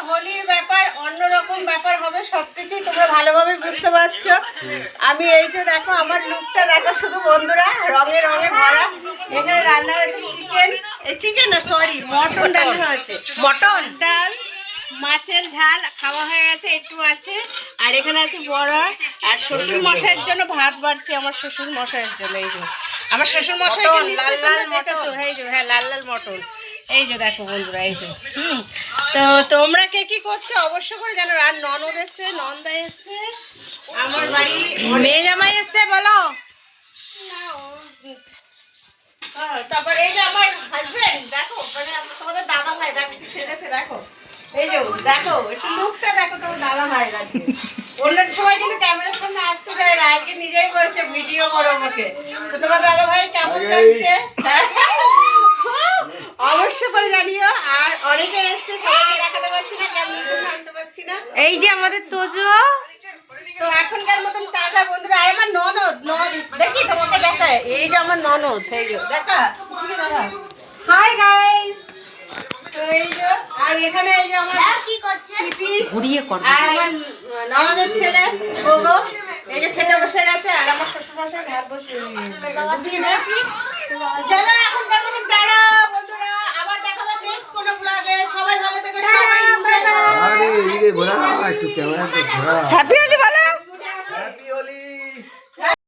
হোলির ব্যাপার অন্যরকম ব্যাপার হবে, সবকিছুই তোমরা ভালোভাবে বুঝতে পারছো। আমি এই যে দেখো আমার লুকটা দেখো শুধু বন্ধুরা, রঙে রঙে ভরা। এখানে রান্না হয়েছে চিকেন না সরি মটন রান্না হয়েছে, মটন ডাল, মাছের ঝাল খাওয়া হয়ে গেছে, একটু আছে। আর এখানে আছে বড়া, আর শ্বশুর মশাইয়ের জন্য ভাত বাড়ছে, আমার শ্বশুর মশাইয়ের জন্য। এই যে আমার শ্বশুর মশাইকে নিশ্চয়ই তোমরা দেখেছো, এই যে হ্যাঁ লাল লাল মটন। এই যে দেখো বন্ধুরা, এই যে তো তোমরা কে কি করছো অবশ্য করে জানো। আর ননদ এসছে, নন্দা এসছে আমার বাড়ি, মেয়ে জামাই এসছে বলো। তারপর এই যে আমার হাজবেন্ড দেখো, মানে তোমাদের দাদা ভাই দেখো কি সেজেছে দেখো। এই যে দেখো একটু লুকটা দেখো তোমার দাদা ভাই আজকে। অন্য সময় কিন্তু ক্যামেরার সামনে আসতে চায় না, আজকে নিজেই বলছে ভিডিও করো আমাকে। তো তোমার দাদা ভাই কেমন লাগছে অবশ্য করে জানিও। আর অনেকে এসছে, সবাইকে দেখাতে পারছি না, ক্যামেরার আনতে পারছি না। এই যে আমাদের তোজো। তো এখনকার মতন টাটা বন্ধুরা। আর আমার ননদ দেখি তোমাকে দেখায়, এই যে আমার ননদ, এই যে দেখা হাই গাইস। তো এই যে, আর এখানে এই যে আমার কি করছে? তিতিশ, ঘুরিয়ে কর। আর আমার ননদের ছেলে গোগো এই যে খেতে বসে গেছে। আর আমার শ্বশুর মশাই ভাত বসিয়ে দিয়েছি। চলো এখনকার মতন টাটা বন্ধুরা, আবার দেখাবো নেক্সট কোনো ব্লগে। সবাই ভালো থেকো, সবাই আরে এদিকে ঘোরা, একটু ক্যামেরা ঘোরা। হ্যাপি